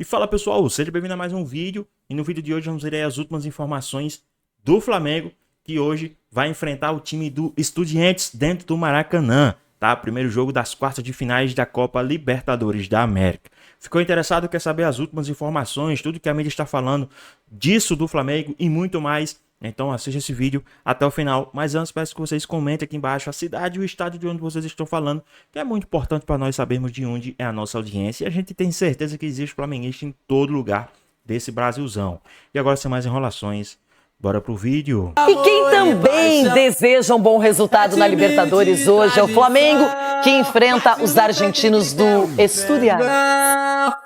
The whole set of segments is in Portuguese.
E fala pessoal, seja bem-vindo a mais um vídeo. E no vídeo de hoje vamos ver aí as últimas informações do Flamengo, que hoje vai enfrentar o time do Estudiantes dentro do Maracanã, tá? Primeiro jogo das quartas de finais da Copa Libertadores da América. Ficou interessado, quer saber as últimas informações, tudo que a mídia está falando disso do Flamengo e muito mais? Então assista esse vídeo até o final. Mas antes peço que vocês comentem aqui embaixo a cidade e o estado de onde vocês estão falando, que é muito importante para nós sabermos de onde é a nossa audiência. E a gente tem certeza que existe flamenguista em todo lugar desse Brasilzão. E agora, sem mais enrolações, bora pro vídeo. E quem também deseja um bom resultado na Libertadores hoje é o Flamengo, que enfrenta os argentinos do Estudiantes.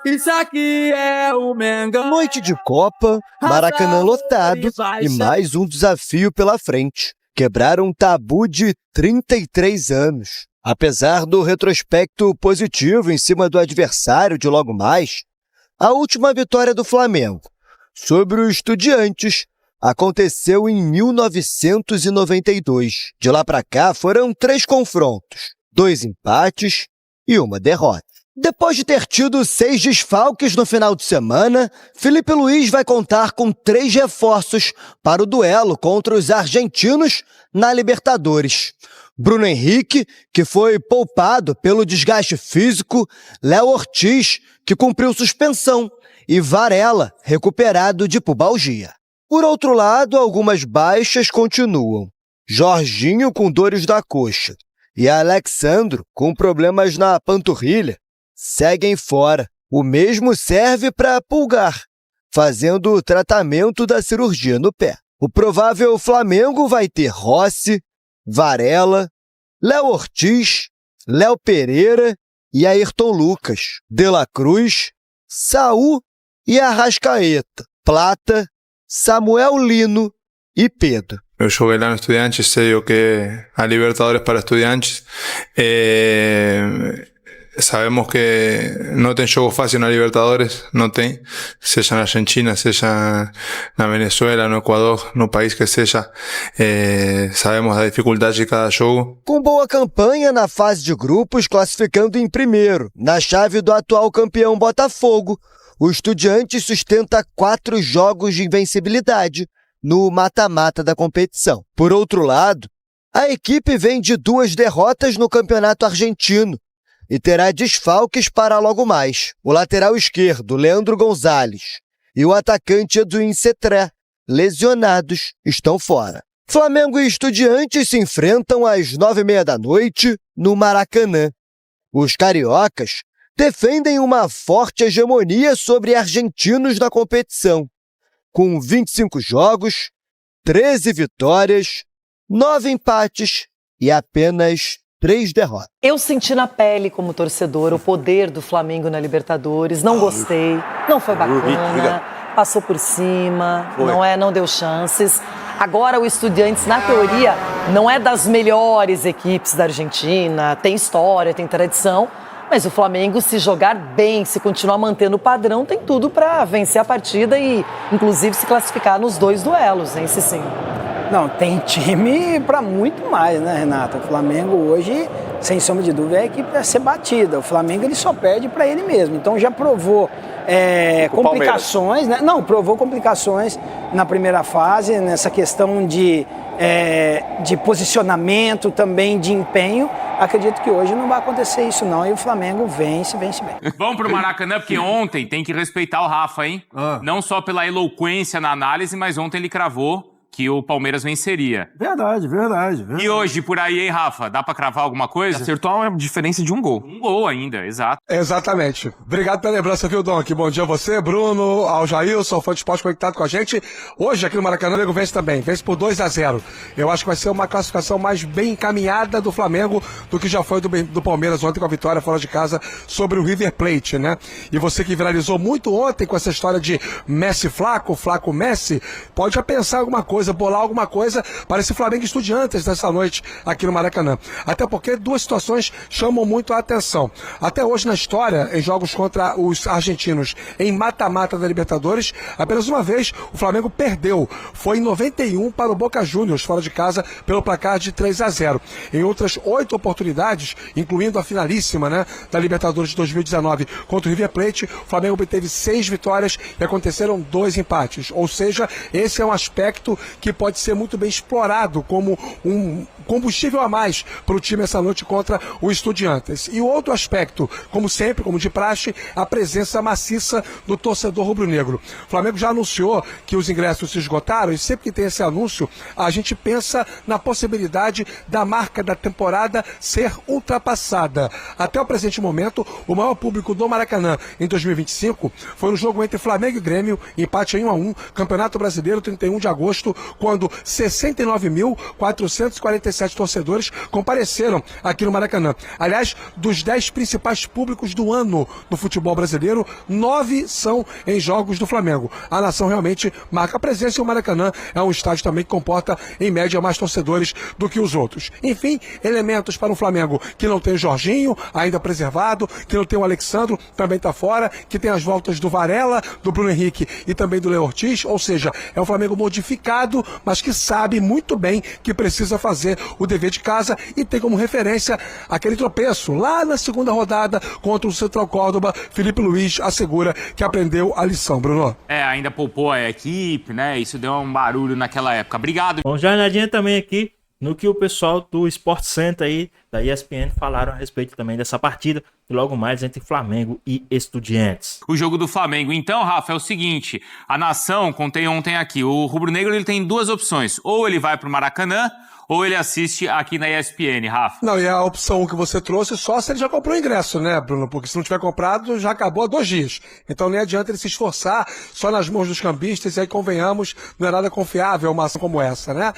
Isso aqui é o Mengão. Noite de Copa, Maracanã lotado e mais um desafio pela frente. Quebrar um tabu de 33 anos. Apesar do retrospecto positivo em cima do adversário de logo mais, a última vitória do Flamengo sobre o Estudiantes aconteceu em 1992. De lá para cá foram 3 confrontos, 2 empates e 1 derrota. Depois de ter tido 6 desfalques no final de semana, Felipe Luiz vai contar com 3 reforços para o duelo contra os argentinos na Libertadores. Bruno Henrique, que foi poupado pelo desgaste físico, Léo Ortiz, que cumpriu suspensão, e Varela, recuperado de pubalgia. Por outro lado, algumas baixas continuam. Jorginho com dores da coxa e Alexandro com problemas na panturrilha seguem fora. O mesmo serve para Pulgar, fazendo o tratamento da cirurgia no pé. O provável Flamengo vai ter Rossi, Varela, Léo Ortiz, Léo Pereira e Ayrton Lucas, De La Cruz, Saul e Arrascaeta, Plata, Samuel Lino y Pedro. Eu joguei lá no Estudiantes, sei o que é a Libertadores para Estudiantes. Sabemos que não tem jogo fácil na Libertadores, não tem, seja na Argentina, seja na Venezuela, no Equador, no país que seja, sabemos da dificuldade de cada jogo. Com boa campanha na fase de grupos, classificando em primeiro, na chave do atual campeão Botafogo, o Estudiantes sustenta 4 jogos de invencibilidade no mata-mata da competição. Por outro lado, a equipe vem de 2 derrotas no campeonato argentino e terá desfalques para logo mais. O lateral esquerdo, Leandro Gonzalez, e o atacante Edwin Cetré, lesionados, estão fora. Flamengo e Estudiantes se enfrentam às 9h30 da noite no Maracanã. Os cariocas defendem uma forte hegemonia sobre argentinos na competição, com 25 jogos, 13 vitórias, 9 empates e apenas 3 derrotas. Eu senti na pele, como torcedor, o poder do Flamengo na Libertadores. Não gostei, não foi bacana, passou por cima, não deu chances. Agora o Estudiantes, na teoria, não é das melhores equipes da Argentina, tem história, tem tradição, mas o Flamengo, se jogar bem, se continuar mantendo o padrão, tem tudo para vencer a partida e, inclusive, se classificar nos 2 duelos, hein, Cicinho? Não, tem time para muito mais, né, Renata? O Flamengo hoje, sem sombra de dúvida, é a equipe a ser batida. O Flamengo ele só perde para ele mesmo. Então já provou complicações, né? Não, provou complicações na primeira fase, nessa questão de posicionamento, também de empenho. Acredito que hoje não vai acontecer isso não, e o Flamengo vence bem. Vamos pro Maracanã, porque ontem tem que respeitar o Rafa, hein? Não só pela eloquência na análise, mas ontem ele cravou que o Palmeiras venceria. Verdade. E hoje, por aí, hein, Rafa? Dá pra cravar alguma coisa? Acertou uma diferença de um gol. Um gol ainda, exato. Exatamente. Obrigado pela lembrança, viu, Dom? Que bom dia a você, Bruno, ao Jailson, fã de esporte conectado com a gente. Hoje, aqui no Maracanã, o Flamengo vence também. Vence por 2-0. Eu acho que vai ser uma classificação mais bem encaminhada do Flamengo do que já foi do Palmeiras ontem com a vitória fora de casa sobre o River Plate, né? E você que viralizou muito ontem com essa história de Messi Flaco, Flaco Messi, pode já pensar alguma coisa coisa, bolar alguma coisa para esse Flamengo Estudiantes dessa noite aqui no Maracanã. Até porque duas situações chamam muito a atenção. Até hoje na história, em jogos contra os argentinos em mata-mata da Libertadores, apenas uma vez o Flamengo perdeu. Foi em 91 para o Boca Juniors, fora de casa, pelo placar de 3-0. Em outras 8 oportunidades, incluindo a finalíssima, né, da Libertadores de 2019 contra o River Plate, o Flamengo obteve 6 vitórias e aconteceram 2 empates. Ou seja, esse é um aspecto que pode ser muito bem explorado como um combustível a mais para o time essa noite contra o Estudiantes. E o outro aspecto, como sempre, como de praxe, a presença maciça do torcedor rubro-negro. O Flamengo já anunciou que os ingressos se esgotaram e sempre que tem esse anúncio, a gente pensa na possibilidade da marca da temporada ser ultrapassada. Até o presente momento, o maior público do Maracanã em 2025 foi no jogo entre Flamengo e Grêmio, empate em 1-1, Campeonato Brasileiro, 31 de agosto, quando 69.447 torcedores compareceram aqui no Maracanã. Aliás, dos 10 principais públicos do ano no futebol brasileiro, 9 são em jogos do Flamengo. A nação realmente marca presença e o Maracanã é um estádio também que comporta, em média, mais torcedores do que os outros. Enfim, elementos para um Flamengo que não tem o Jorginho, ainda preservado, que não tem o Alexandro, também está fora, que tem as voltas do Varela, do Bruno Henrique e também do Léo Ortiz, ou seja, é um Flamengo modificado, mas que sabe muito bem que precisa fazer o dever de casa e tem como referência aquele tropeço lá na segunda rodada contra o Central Córdoba. Felipe Luiz assegura que aprendeu a lição, Bruno. Ainda poupou a equipe, né? Isso deu um barulho naquela época. Obrigado. Bom, já olhadinha também aqui no que o pessoal do Sport Center aí, da ESPN, falaram a respeito também dessa partida, e logo mais entre Flamengo e Estudiantes. O jogo do Flamengo, então, Rafa, é o seguinte, a nação, contei ontem aqui, o rubro-negro ele tem 2 opções, ou ele vai pro Maracanã, ou ele assiste aqui na ESPN, Rafa? Não, e a opção que você trouxe só se ele já comprou o ingresso, né, Bruno? Porque se não tiver comprado, já acabou há 2 dias. Então nem adianta ele se esforçar só nas mãos dos cambistas, e aí convenhamos, não é nada confiável uma ação como essa, né?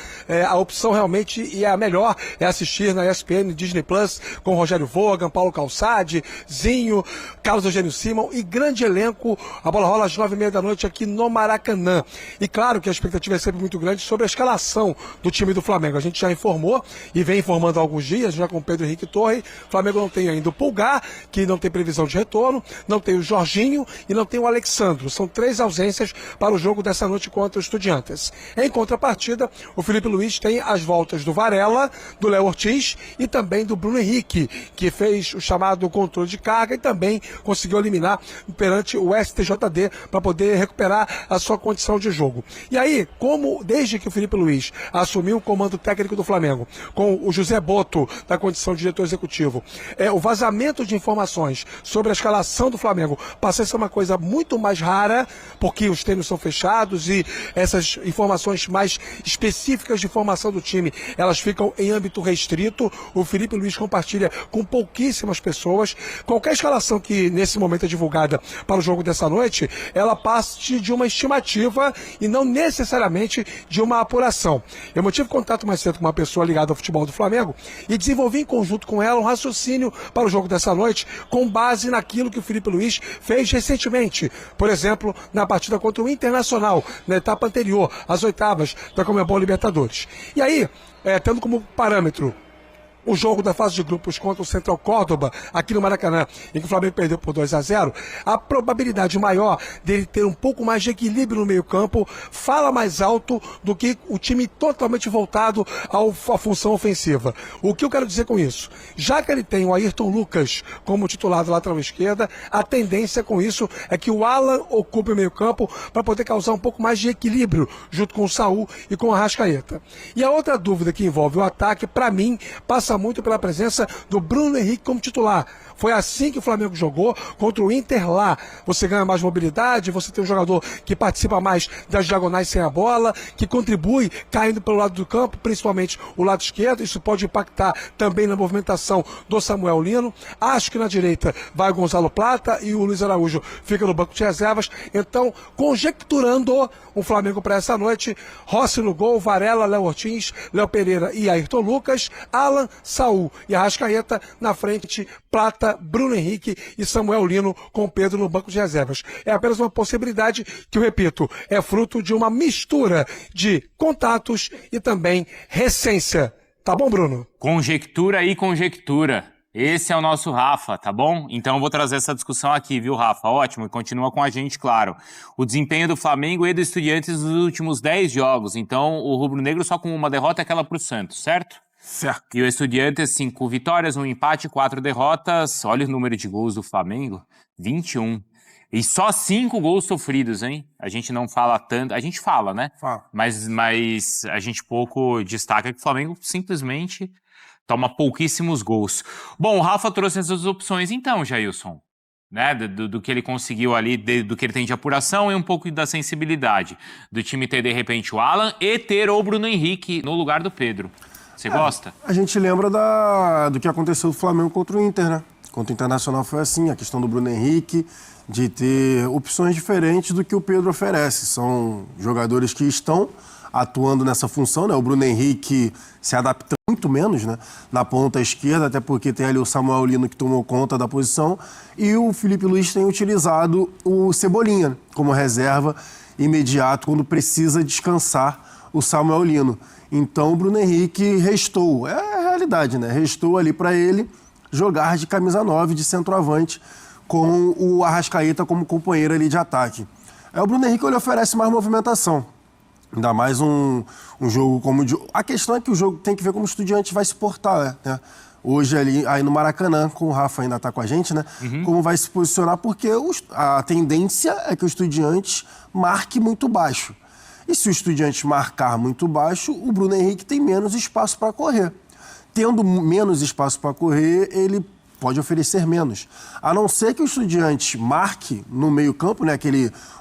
A opção realmente, e a melhor, é assistir na ESPN Disney Plus, com Rogério Vogan, Paulo Calçade, Zinho, Carlos Eugênio Simão e grande elenco. A bola rola às 9h30 da noite aqui no Maracanã. E claro que a expectativa é sempre muito grande sobre a escalação do time do Flamengo. A gente já informou e vem informando há alguns dias, já com Pedro Henrique Torre. O Flamengo não tem ainda o Pulgar, que não tem previsão de retorno, não tem o Jorginho e não tem o Alexandro. São 3 ausências para o jogo dessa noite contra os Estudiantes. Em contrapartida, o Felipe Luiz tem as voltas do Varela, do Léo Ortiz e também do Bruno Henrique, que fez o chamado controle de carga e também conseguiu eliminar perante o STJD para poder recuperar a sua condição de jogo. E aí, como desde que o Felipe Luiz assumiu o comando técnico do Flamengo, com o José Boto da condição de diretor executivo, o vazamento de informações sobre a escalação do Flamengo passa a ser uma coisa muito mais rara, porque os treinos são fechados e essas informações mais específicas de formação do time, elas ficam em âmbito restrito. O Felipe Luiz compartilha com pouquíssimas pessoas. Qualquer escalação que nesse momento é divulgada para o jogo dessa noite, ela parte de uma estimativa e não necessariamente de uma apuração. Eu mantive contato mais cedo com uma pessoa ligada ao futebol do Flamengo e desenvolvi em conjunto com ela um raciocínio para o jogo dessa noite com base naquilo que o Felipe Luiz fez recentemente. Por exemplo, na partida contra o Internacional, na etapa anterior, às 8ª da Conmebol Libertadores. E aí, tendo como parâmetro o jogo da fase de grupos contra o Central Córdoba, aqui no Maracanã, em que o Flamengo perdeu por 2-0, a probabilidade maior dele ter um pouco mais de equilíbrio no meio-campo fala mais alto do que o time totalmente voltado à função ofensiva. O que eu quero dizer com isso? Já que ele tem o Ayrton Lucas como titular do lateral esquerda, a tendência com isso é que o Alan ocupe o meio-campo para poder causar um pouco mais de equilíbrio junto com o Saul e com o Arrascaeta. E a outra dúvida que envolve o ataque, para mim, passa muito pela presença do Bruno Henrique como titular. Foi assim que o Flamengo jogou contra o Inter lá. Você ganha mais mobilidade, você tem um jogador que participa mais das diagonais sem a bola, que contribui caindo pelo lado do campo, principalmente o lado esquerdo. Isso pode impactar também na movimentação do Samuel Lino. Acho que na direita vai o Gonzalo Plata e o Luiz Araújo fica no banco de reservas. Então, conjecturando o Flamengo para essa noite, Rossi no gol, Varela, Léo Ortiz, Léo Pereira e Ayrton Lucas, Alan, Saul e Arrascaeta, na frente Plata, Bruno Henrique e Samuel Lino com Pedro no banco de reservas. É apenas uma possibilidade que, eu repito, é fruto de uma mistura de contatos e também recência. Tá bom, Bruno? Conjectura e conjectura. Esse é o nosso Rafa, tá bom? Então eu vou trazer essa discussão aqui, viu, Rafa? Ótimo, e continua com a gente, claro. O desempenho do Flamengo e do Estudiantes nos últimos 10 jogos. Então o rubro-negro só com uma derrota é aquela pro Santos, certo? Certo. E o Estudiantes, 5 vitórias, 1 empate, 4 derrotas. Olha o número de gols do Flamengo, 21. E só 5 gols sofridos, hein? A gente não fala tanto... A gente fala, né? Fala. Mas a gente pouco destaca que o Flamengo simplesmente toma pouquíssimos gols. Bom, o Rafa trouxe essas opções então, Jailson. Né? Do que ele conseguiu ali, do que ele tem de apuração e um pouco da sensibilidade. Do time ter, de repente, o Alan e ter o Bruno Henrique no lugar do Pedro. Você gosta? A gente lembra do que aconteceu do Flamengo contra o Inter, né? Contra o Internacional foi assim, a questão do Bruno Henrique, de ter opções diferentes do que o Pedro oferece. São jogadores que estão atuando nessa função, né? O Bruno Henrique se adapta muito menos, né? Na ponta esquerda, até porque tem ali o Samuel Lino que tomou conta da posição, e o Felipe Luiz tem utilizado o Cebolinha como reserva imediato quando precisa descansar o Samuel Lino. Então o Bruno Henrique restou, é a realidade, né? Restou ali para ele jogar de camisa 9, de centroavante, com o Arrascaeta como companheiro ali de ataque. O Bruno Henrique ele oferece mais movimentação, ainda mais um jogo como... A questão é que o jogo tem que ver como o Estudiante vai se portar, né? Hoje aí no Maracanã, com o Rafa ainda está com a gente, né? Como vai se posicionar, porque a tendência é que o Estudiante marque muito baixo. E se o Estudiante marcar muito baixo, o Bruno Henrique tem menos espaço para correr. Tendo menos espaço para correr, ele pode oferecer menos. A não ser que o Estudiante marque no meio-campo, né?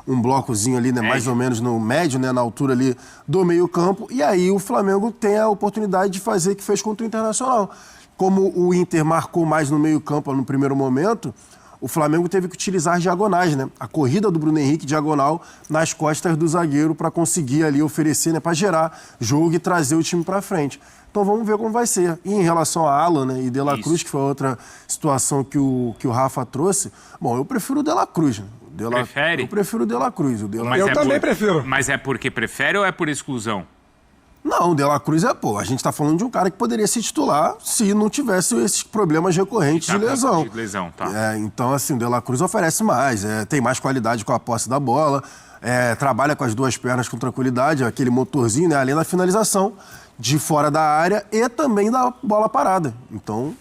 Um blocozinho ali, né? Mais ou menos no médio, né? Na altura ali do meio-campo. E aí o Flamengo tem a oportunidade de fazer o que fez contra o Internacional. Como o Inter marcou mais no meio-campo no primeiro momento, o Flamengo teve que utilizar as diagonais, né? A corrida do Bruno Henrique diagonal nas costas do zagueiro para conseguir ali oferecer, né? Para gerar jogo e trazer o time para frente. Então vamos ver como vai ser. E em relação a Alan, né, e De La Cruz, que foi outra situação que o Rafa trouxe, bom, eu prefiro o De La Cruz. Né? Prefere? Eu prefiro o De La Cruz. Eu também prefiro. Mas é porque prefere ou é por exclusão? Não, o De La Cruz a gente tá falando de um cara que poderia se titular se não tivesse esses problemas recorrentes de lesão. De lesão, tá. Então, assim, o De La Cruz oferece mais, tem mais qualidade com a posse da bola, trabalha com as duas pernas com tranquilidade, aquele motorzinho, né, além da finalização de fora da área e também da bola parada. Então,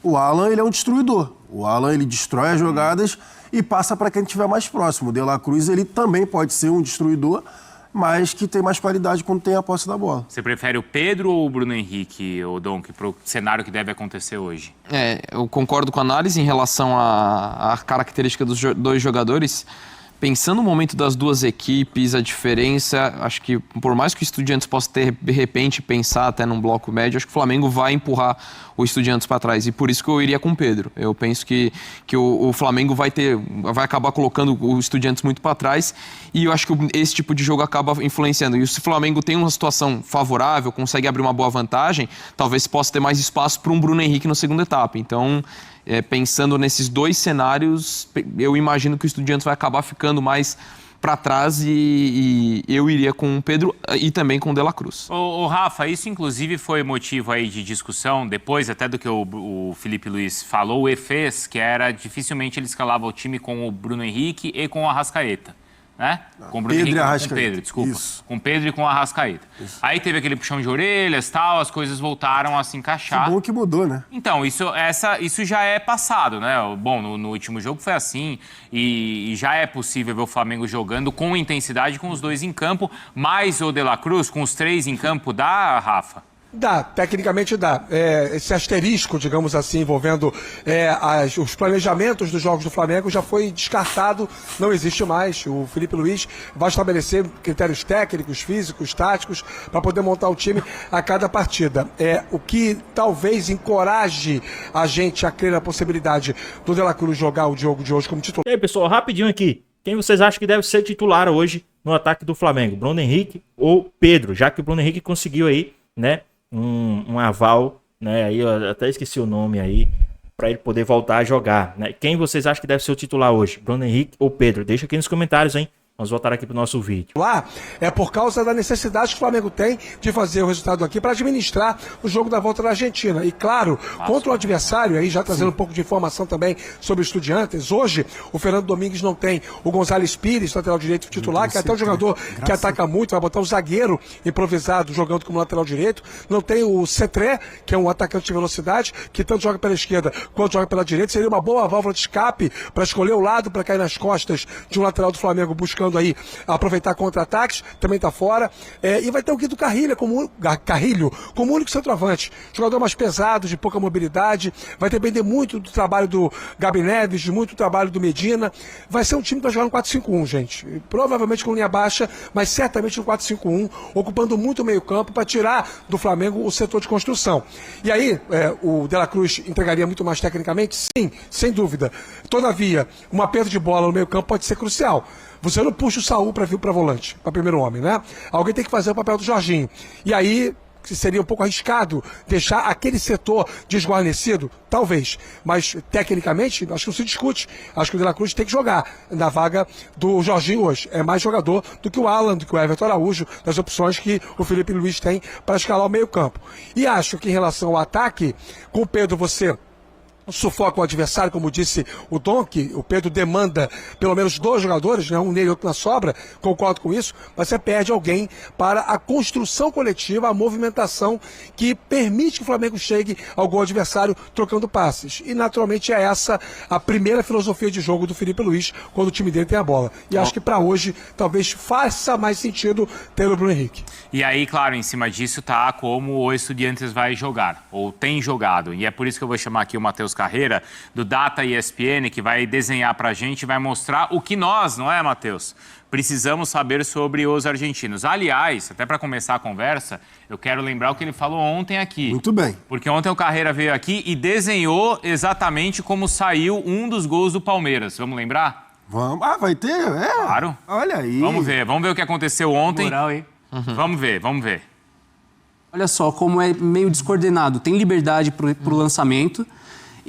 o Alan, ele é um destruidor. O Alan, ele destrói as jogadas e passa para quem estiver mais próximo. O De La Cruz, ele também pode ser um destruidor, mas que tem mais qualidade quando tem a posse da bola. Você prefere o Pedro ou o Bruno Henrique, o Donk, para o cenário que deve acontecer hoje? Eu concordo com a análise em relação à característica dos dois jogadores. Pensando no momento das duas equipes, a diferença, acho que por mais que o Estudiantes possa ter, de repente, pensar até num bloco médio, acho que o Flamengo vai empurrar o Estudiantes para trás. E por isso que eu iria com o Pedro. Eu penso que o Flamengo vai acabar colocando o Estudiantes muito para trás. E eu acho que esse tipo de jogo acaba influenciando. E se o Flamengo tem uma situação favorável, consegue abrir uma boa vantagem, talvez possa ter mais espaço para um Bruno Henrique na segunda etapa. Então, pensando nesses dois cenários, eu imagino que o Estudiantes vai acabar ficando mais para trás e eu iria com o Pedro e também com o De La Cruz. Ô Rafa, isso inclusive foi motivo aí de discussão, depois até do que o Felipe Luiz falou e fez, que era dificilmente ele escalava o time com o Bruno Henrique e com o Arrascaeta. Né? Com o Bruno Henrique, com Pedro, desculpa. Isso. Com Pedro e com o Arrascaeta. Isso. Aí teve aquele puxão de orelhas, tal, as coisas voltaram a se encaixar. Que bom que mudou, né? Então, isso já é passado, né? Bom, no último jogo foi assim e já é possível ver o Flamengo jogando com intensidade com os dois em campo, mais o De La Cruz com os três em campo, dá, Rafa? Dá, tecnicamente dá. Esse asterisco, digamos assim, envolvendo os planejamentos dos jogos do Flamengo já foi descartado, não existe mais. O Felipe Luiz vai estabelecer critérios técnicos, físicos, táticos, para poder montar o time a cada partida. O que talvez encoraje a gente a crer na possibilidade do De La Cruz jogar o jogo de hoje como titular. E aí, pessoal, rapidinho aqui. Quem vocês acham que deve ser titular hoje no ataque do Flamengo? Bruno Henrique ou Pedro? Já que o Bruno Henrique conseguiu aí, né, um aval né? Aí eu até esqueci o nome aí, para ele poder voltar a jogar, né? Quem vocês acham que deve ser o titular hoje? Bruno Henrique ou Pedro? Deixa aqui nos comentários, hein? Vamos voltar aqui para o nosso vídeo. Lá é por causa da necessidade que o Flamengo tem de fazer o resultado aqui para administrar o jogo da volta da Argentina. E claro, contra o adversário, aí já trazendo um pouco de informação também sobre os Estudiantes, hoje o Fernando Domingues não tem o Gonzalez Pires, lateral direito titular, que é até um jogador que ataca muito, vai botar o zagueiro improvisado jogando como lateral direito. Não tem o Cetré, que é um atacante de velocidade, que tanto joga pela esquerda quanto joga pela direita. Seria uma boa válvula de escape para escolher o lado para cair nas costas de um lateral do Flamengo buscando aí aproveitar contra-ataques, também está fora. E vai ter o Guido Carrilho como único centroavante. Jogador mais pesado, de pouca mobilidade. Vai depender muito do trabalho do Gabi Neves, de muito do trabalho do Medina. Vai ser um time que vai jogar no 4-5-1, gente. Provavelmente com linha baixa, mas certamente no 4-5-1, ocupando muito o meio-campo para tirar do Flamengo o setor de construção. E aí, o De La Cruz entregaria muito mais tecnicamente? Sim, sem dúvida. Todavia, uma perda de bola no meio-campo pode ser crucial. Você não puxa o Saúl para vir para volante, para primeiro homem, né? Alguém tem que fazer o papel do Jorginho. E aí, seria um pouco arriscado deixar aquele setor desguarnecido? Talvez. Mas, tecnicamente, acho que não se discute. Acho que o De La Cruz tem que jogar na vaga do Jorginho hoje. É mais jogador do que o Alan, do que o Everton Araújo, das opções que o Felipe Luiz tem para escalar o meio-campo. E acho que em relação ao ataque, com o Pedro você sufoca o adversário, como disse o Donk. O Pedro demanda pelo menos 2 jogadores, né? Um nele e outro na sobra, concordo com isso, mas você perde alguém para a construção coletiva, a movimentação que permite que o Flamengo chegue ao gol adversário trocando passes. E naturalmente é essa a primeira filosofia de jogo do Felipe Luiz quando o time dele tem a bola. E acho que para hoje talvez faça mais sentido ter o Bruno Henrique. E aí, claro, em cima disso tá como o Estudiantes vai jogar, ou tem jogado. E é por isso que eu vou chamar aqui o Matheus Carreira, do Data ESPN, que vai desenhar pra gente, vai mostrar o que nós, não é, Matheus? Precisamos saber sobre os argentinos. Aliás, até para começar a conversa, eu quero lembrar o que ele falou ontem aqui. Muito bem. Porque ontem o Carreira veio aqui e desenhou exatamente como saiu um dos gols do Palmeiras. Vamos lembrar? Vamos. Ah, vai ter? É? Claro. Olha aí. Vamos ver o que aconteceu ontem. Moral, hein? Vamos ver. Olha só como é meio descoordenado. Tem liberdade pro lançamento.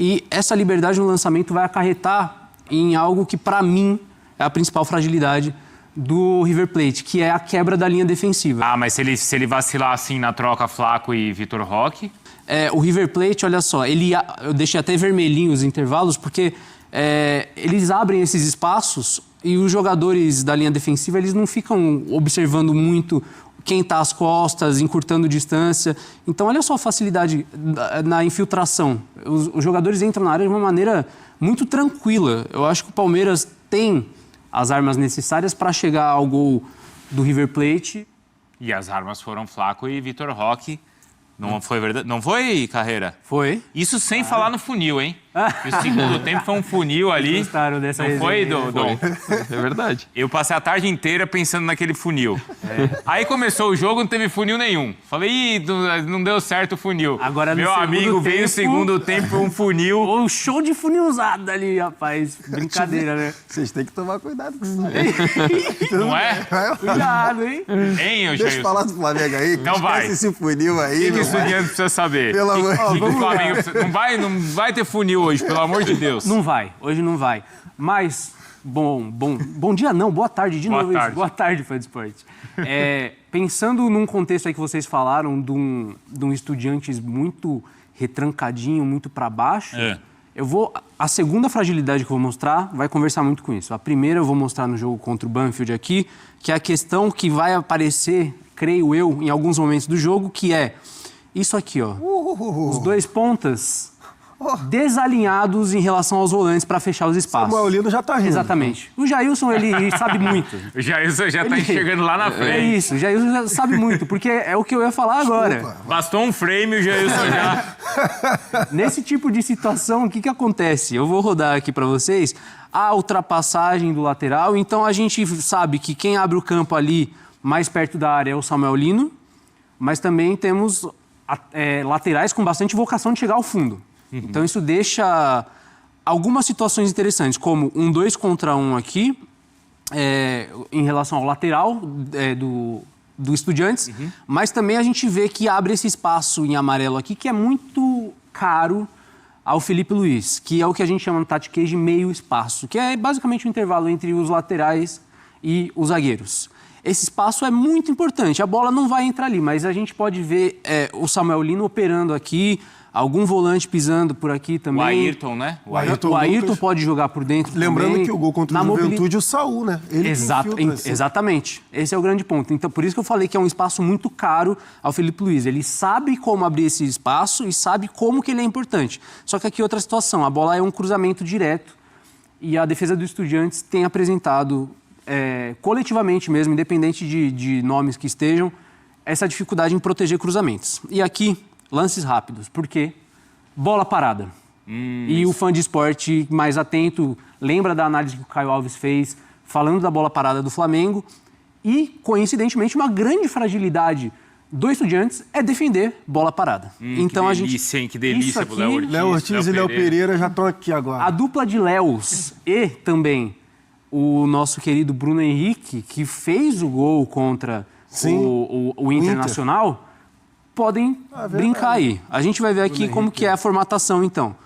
E essa liberdade no lançamento vai acarretar em algo que, para mim, é a principal fragilidade do River Plate, que é a quebra da linha defensiva. Ah, mas se ele vacilar assim na troca Flaco e Vitor Roque... O River Plate, olha só, eu deixei até vermelhinho os intervalos, porque eles abrem esses espaços e os jogadores da linha defensiva, eles não ficam observando muito quem está às costas, encurtando distância. Então, olha só a facilidade na infiltração. Os jogadores entram na área de uma maneira muito tranquila. Eu acho que o Palmeiras tem as armas necessárias para chegar ao gol do River Plate. E as armas foram Flaco e Vitor Roque. Não foi verdade? Não foi, Carreira? Foi. Isso sem falar no funil, hein? O segundo tempo foi um funil ali. Gostaram dessa não foi, resenha, Dom? É verdade. Eu passei a tarde inteira pensando naquele funil. Aí começou o jogo, não teve funil nenhum. Falei, não deu certo o funil. Agora, meu amigo veio no segundo tempo um funil. Um show de funilzada ali, rapaz. Brincadeira, né? Vocês têm que tomar cuidado com isso aí. Não é? Cuidado, hein? Deixa eu falar do Flamengo aí. Então vai. Esse funil aí. O que o Estudiantes precisa saber? Pelo amor de Deus. Flamengo não vai ter funil hoje, pelo amor de Deus. Não vai, hoje não vai. Mas, bom dia não, boa tarde de novo. Tarde. Boa tarde, Fã de Esporte. Pensando num contexto aí que vocês falaram de um Estudiantes muito retrancadinho, muito para baixo, a segunda fragilidade que eu vou mostrar vai conversar muito com isso. A primeira eu vou mostrar no jogo contra o Banfield aqui, que é a questão que vai aparecer, creio eu, em alguns momentos do jogo, que é isso aqui, ó. Os 2 pontas desalinhados em relação aos volantes para fechar os espaços. O Maulino já tá rindo. Exatamente. O Jailson, ele sabe muito. O Jailson já tá enxergando lá na frente. É isso, o Jailson já sabe muito, porque é o que eu ia falar agora. Bastou um frame e o Jailson já... Nesse tipo de situação, o que acontece? Eu vou rodar aqui para vocês a ultrapassagem do lateral. Então, a gente sabe que quem abre o campo ali mais perto da área é o Samuel Lino, mas também temos laterais com bastante vocação de chegar ao fundo. Então, isso deixa algumas situações interessantes, como um 2 contra 1 aqui, em relação ao lateral do Estudiantes, mas também a gente vê que abre esse espaço em amarelo aqui, que é muito caro ao Felipe Luiz, que é o que a gente chama no tactiquês de meio espaço, que é basicamente o intervalo entre os laterais e os zagueiros. Esse espaço é muito importante, a bola não vai entrar ali, mas a gente pode ver o Samuel Lino operando aqui, algum volante pisando por aqui também. O Ayrton, né? O Ayrton pode jogar por dentro. Lembrando também. que o gol contra o Juventude, o Saul, né? Ele Exatamente. Esse é o grande ponto. Então, por isso que eu falei que é um espaço muito caro ao Felipe Luiz. Ele sabe como abrir esse espaço e sabe como que ele é importante. Só que aqui outra situação, a bola é um cruzamento direto e a defesa do Estudiantes tem apresentado, coletivamente mesmo, independente de nomes que estejam, essa dificuldade em proteger cruzamentos. E aqui, lances rápidos. Por quê? Bola parada. E o fã de esporte mais atento lembra da análise que o Caio Alves fez falando da bola parada do Flamengo e, coincidentemente, uma grande fragilidade do Estudiantes é defender bola parada. Então que delícia, hein? Que delícia pro Léo Ortiz. Léo Ortiz e Léo Pereira já estão aqui agora. A dupla de Léos e também o nosso querido Bruno Henrique, que fez o gol contra o Internacional, podem brincar aí. A gente vai ver aqui como que é a formatação, então.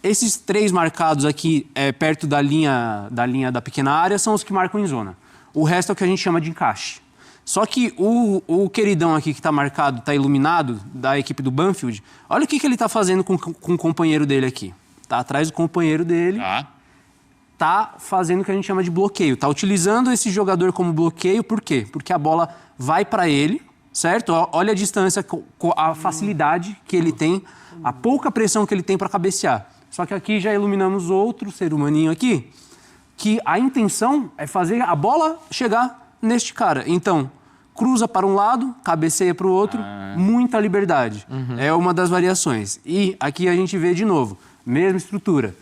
Esses 3 marcados aqui perto da linha da pequena área são os que marcam em zona. O resto é o que a gente chama de encaixe. Só que o queridão aqui que está marcado, está iluminado, da equipe do Banfield, olha o que ele está fazendo com o companheiro dele aqui. Está atrás do companheiro dele, está fazendo o que a gente chama de bloqueio. Está utilizando esse jogador como bloqueio, por quê? Porque a bola vai para ele, certo? Olha a distância, a facilidade que ele tem, a pouca pressão que ele tem para cabecear. Só que aqui já iluminamos outro ser humaninho aqui, que a intenção é fazer a bola chegar neste cara. Então, cruza para um lado, cabeceia para o outro, muita liberdade. É uma das variações. E aqui a gente vê de novo, mesma estrutura.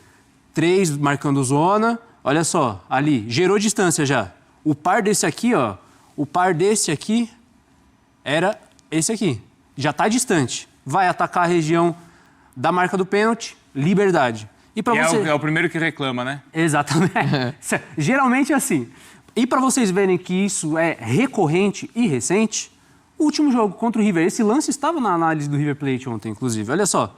3 marcando zona, olha só, ali, gerou distância já. O par desse aqui, ó, o par desse aqui era esse aqui. Já está distante. Vai atacar a região da marca do pênalti, liberdade. E para você... é o primeiro que reclama, né? Exatamente. Geralmente é assim. E para vocês verem que isso é recorrente e recente, o último jogo contra o River, esse lance estava na análise do River Plate ontem, inclusive. Olha só.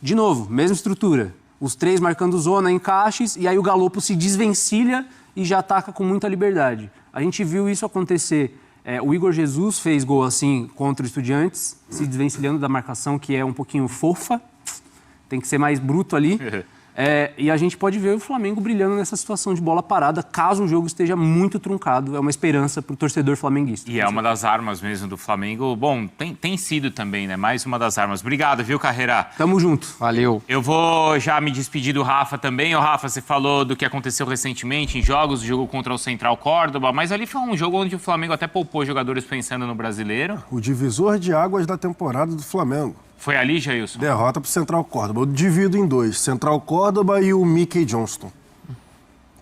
De novo, mesma estrutura. Os 3 marcando zona, encaixes, e aí o Galopo se desvencilha e já ataca com muita liberdade. A gente viu isso acontecer. O Igor Jesus fez gol assim contra o Estudiantes, se desvencilhando da marcação, que é um pouquinho fofa. Tem que ser mais bruto ali. E a gente pode ver o Flamengo brilhando nessa situação de bola parada, caso o jogo esteja muito truncado. É uma esperança para o torcedor flamenguista. E é uma das armas mesmo do Flamengo. Bom, tem sido também, né? Mais uma das armas. Obrigado, viu, Carreira? Tamo junto. Valeu. Eu vou já me despedir do Rafa também. Ô, Rafa, você falou do que aconteceu recentemente em jogos, o jogo contra o Central Córdoba, mas ali foi um jogo onde o Flamengo até poupou jogadores pensando no brasileiro. O divisor de águas da temporada do Flamengo. Foi ali, Jailson? Derrota para o Central Córdoba. Eu divido em 2. Central Córdoba e o Mickey Johnston,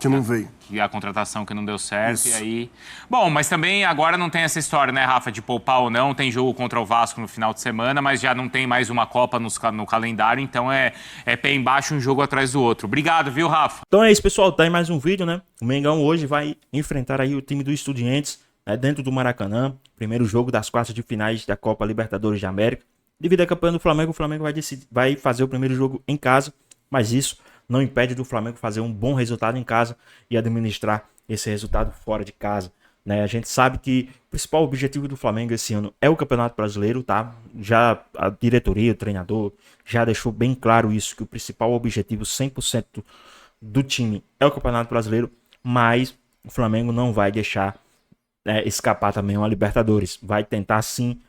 que não veio. E a contratação que não deu certo, Isso. e aí... Bom, mas também agora não tem essa história, né, Rafa, de poupar ou não. Tem jogo contra o Vasco no final de semana, mas já não tem mais uma Copa no calendário, então é pé embaixo, um jogo atrás do outro. Obrigado, viu, Rafa? Então é isso, pessoal. Tá aí mais um vídeo, né? O Mengão hoje vai enfrentar aí o time do Estudiantes, né, dentro do Maracanã. Primeiro jogo das quartas de finais da Copa Libertadores da América. Devido à campanha do Flamengo, o Flamengo vai fazer o primeiro jogo em casa, mas isso não impede do Flamengo fazer um bom resultado em casa e administrar esse resultado fora de casa, né? A gente sabe que o principal objetivo do Flamengo esse ano é o Campeonato Brasileiro, tá? Já a diretoria, o treinador, já deixou bem claro isso, que o principal objetivo 100% do time é o Campeonato Brasileiro, mas o Flamengo não vai deixar escapar também uma Libertadores. Vai tentar sim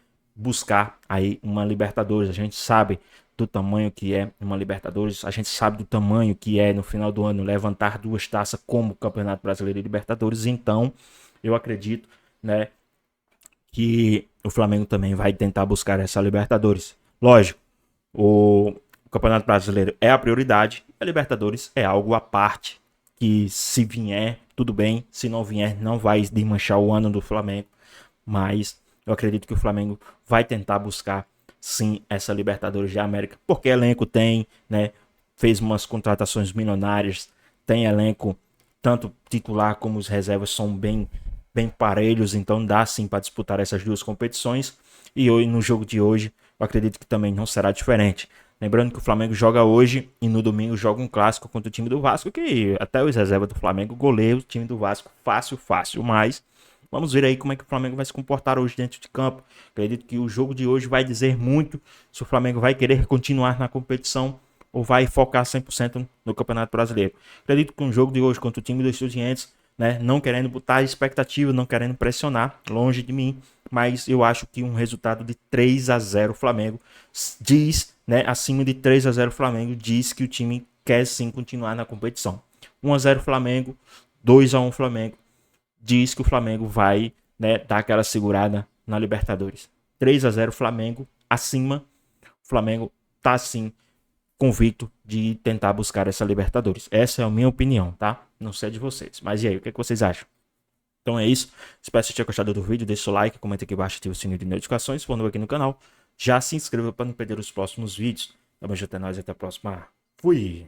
buscar aí uma Libertadores. A gente sabe do tamanho que é uma Libertadores, a gente sabe do tamanho que é no final do ano levantar 2 taças como Campeonato Brasileiro e Libertadores. Então eu acredito, né, que o Flamengo também vai tentar buscar essa Libertadores. Lógico, o Campeonato Brasileiro é a prioridade, a Libertadores é algo à parte, que se vier, tudo bem, se não vier, não vai desmanchar o ano do Flamengo, mas eu acredito que o Flamengo vai tentar buscar, sim, essa Libertadores da América, porque elenco tem, né? Fez umas contratações milionárias, tem elenco, tanto titular como os reservas são bem bem parelhos, então dá sim para disputar essas duas competições. E hoje, no jogo de hoje, eu acredito que também não será diferente. Lembrando que o Flamengo joga hoje e no domingo joga um clássico contra o time do Vasco, que até os reservas do Flamengo goleiam o time do Vasco fácil, mas vamos ver aí como é que o Flamengo vai se comportar hoje dentro de campo. Acredito que o jogo de hoje vai dizer muito se o Flamengo vai querer continuar na competição ou vai focar 100% no Campeonato Brasileiro. Acredito que um jogo de hoje contra o time do Estudiantes, né, não querendo botar expectativa, não querendo pressionar, longe de mim, mas eu acho que um resultado de 3-0 Flamengo diz, né, acima de 3-0 Flamengo diz que o time quer sim continuar na competição. 1-0 Flamengo, 2-1 Flamengo, diz que o Flamengo vai, né, dar aquela segurada na Libertadores. 3-0 Flamengo, acima, o Flamengo tá sim convicto de tentar buscar essa Libertadores. Essa é a minha opinião, tá? Não sei de vocês. Mas e aí, o que é que vocês acham? Então é isso. Espero que você tenha gostado do vídeo. Deixa o like, comenta aqui embaixo, ativa o sininho de notificações. Se for novo aqui no canal, já se inscreva para não perder os próximos vídeos. Tamo junto, é nóis, até a próxima. Fui!